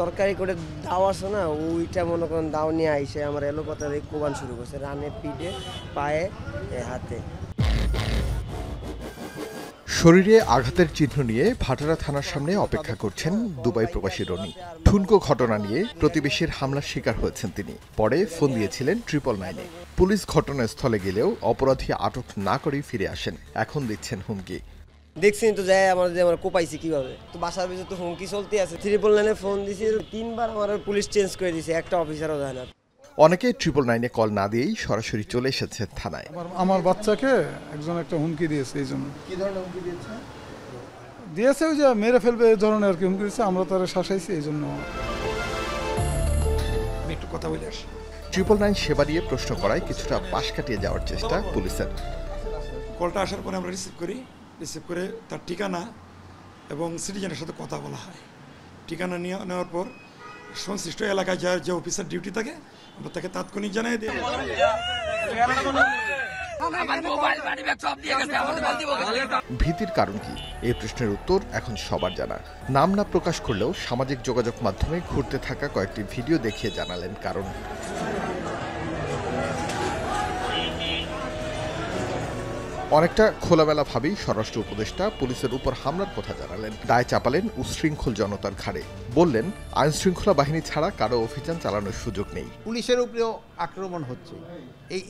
তরকারি করে দাও আছে না, ওইটা মনে করেন দাও নিয়ে আইসে আমার এলোপাতারে কোবান শুরু করছে, রানে, পিঠে, পায়ে, হাতে। শরীরে আঘাতের চিহ্ন নিয়ে ভাটারা থানার সামনে অপেক্ষা করছেন দুবাই প্রবাসী রনি। ঠুনকো ঘটনা নিয়ে প্রতিবেশীর হামলার শিকার হয়েছেন তিনি। পরে ফোন দিয়েছিলেন 999-এ। পুলিশ ঘটনাস্থলে গেলেও অপরাধী আটক না করেই ফিরে আসেন। এখন দিচ্ছেন হুমকি। দেখছেন তো যায় আমার কোপাইছি কিভাবে, তো বাসার ভিতরে তো হুমকি চলতে আছে। 999-এ ফোন দিছি, 3বার আমার পুলিশ চেঞ্জ করে দিয়েছে, একটা অফিসারও যায় না। অনেকে 999-এ কল না দিয়েই সরাসরি চলে এসেছে থানায়। আমার বাচ্চাকে একজন একটা হুমকি দিয়েছে। এই জন্য কি ধরনের হুমকি দিয়েছে ওই যে মেরে ফেলবে এই ধরনের আর কি হুমকি দিয়েছে। আমরা তারা শাসাইছি, এই জন্য। একটু কথা বলে আসি। 999 সেবা দিয়ে প্রশ্ন করায় কিছুটা পাশ কাটিয়ে যাওয়ার চেষ্টা পুলিশের। কলটা আসার পরে আমরা রিসিভ করে তার ঠিকানা এবং সিটিজেনের সাথে কথা বলা হয়। ঠিকানা নেওয়ার পর সংশ্লিষ্ট এলাকায় যার যে অফিসার ডিউটি থাকে আমরা তাকে তাৎক্ষণিক জানিয়ে দিই। ভীতির কারণ কি, এই প্রশ্নের উত্তর এখন সবার জানা। নাম না প্রকাশ করলেও সামাজিক যোগাযোগ মাধ্যমে ঘুরতে থাকা কয়েকটি ভিডিও দেখিয়ে জানালেন কারণ। অনেকটা খোলামেলাভাবেই স্বরাষ্ট্র উপদেষ্টা পুলিশের উপর হামলার কথা জানালেন। দায় চাপালেন উশৃঙ্খল জনতার ঘাড়ে। বললেন, আইন শৃঙ্খলা বাহিনী ছাড়া কারো অভিযান চালানোর সুযোগ নেই। পুলিশের উপরেও আক্রমণ হচ্ছে।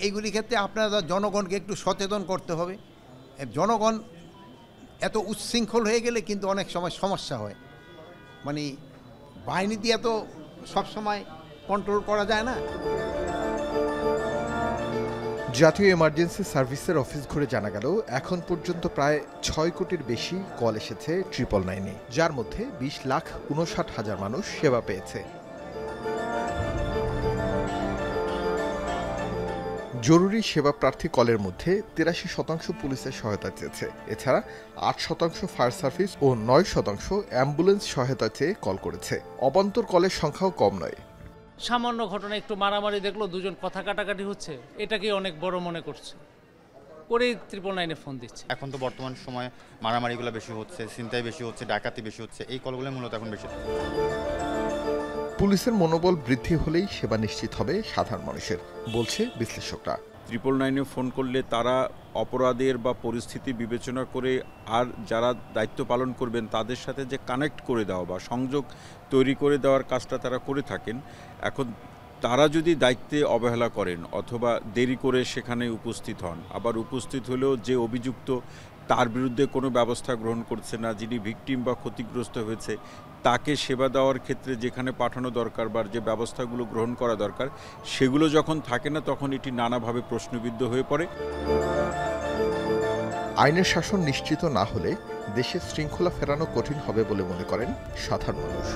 এইগুলি ক্ষেত্রে আপনারা জনগণকে একটু সচেতন করতে হবে। জনগণ এত উচ্ছৃঙ্খল হয়ে গেলে কিন্তু অনেক সময় সমস্যা হয়। মানে বাহিনী দিয়ে তো সবসময় কন্ট্রোল করা যায় না। জাতীয় এমার্জেন্সি সার্ভিসের অফিস ঘুরে জানা গেল, এখন পর্যন্ত প্রায় 6 কোটির বেশি কল এসেছে 999-এ, যার মধ্যে 20,59,000 মানুষ সেবা পেয়েছে। জরুরি সেবা প্রার্থী কলের মধ্যে 83% পুলিশের সহায়তা চেয়েছে। এছাড়া 8% ফায়ার সার্ভিস ও 9% অ্যাম্বুলেন্স সহায়তা চেয়ে কল করেছে। অবান্তর কলের সংখ্যাও কম নয়। সামান্য ঘটনা, একটু মারামারি দেখলো, দুজন কথা কাটাকাটি হচ্ছে, এটাকে অনেক বড় মনে করছে, করেই 999-এ ফোন দিচ্ছে। এখন তো বর্তমান সময়ে মারামারিগুলো বেশি হচ্ছে, ছিনতাই বেশি হচ্ছে, ডাকাতি বেশি হচ্ছে, এই কলগুলো মূলত এখন বেশি। পুলিশের মনোবল বৃদ্ধি হলেই সেবা নিশ্চিত হবে সাধারণ মানুষের, বলছে বিশ্লেষকরা। 999-এ ফোন করলে তারা অপরাধের বা পরিস্থিতি বিবেচনা করে আর যারা দায়িত্ব পালন করবেন তাদের সাথে যে কানেক্ট করে দেওয়া বা সংযোগ তৈরি করে দেওয়ার কাজটা তারা করে থাকেন। এখন তারা যদি দায়িত্বে অবহেলা করেন অথবা দেরি করে সেখানে উপস্থিত হন, আবার উপস্থিত হলেও যে অভিযুক্ত তার বিরুদ্ধে কোনো ব্যবস্থা গ্রহণ করছে না, যিনি ভিকটিম বা ক্ষতিগ্রস্ত হয়েছে তাকে সেবা দেওয়ার ক্ষেত্রে যেখানে পাঠানো দরকার বা যে ব্যবস্থাগুলো গ্রহণ করা দরকার সেগুলো যখন থাকে না, তখন এটি নানাভাবে প্রশ্নবিদ্ধ হয়ে পড়ে। আইনের শাসন নিশ্চিত না হলে দেশে শৃঙ্খলা ফেরানো কঠিন হবে বলে মনে করেন সাধারণ মানুষ।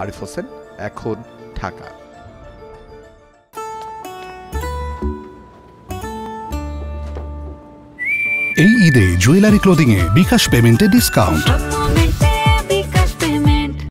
আরিফ হোসেন, এখন, ঢাকা। এই ঈদে জুয়েলারি ক্লোদিংয়ে বিকাশ পেমেন্টে ডিসকাউন্ট।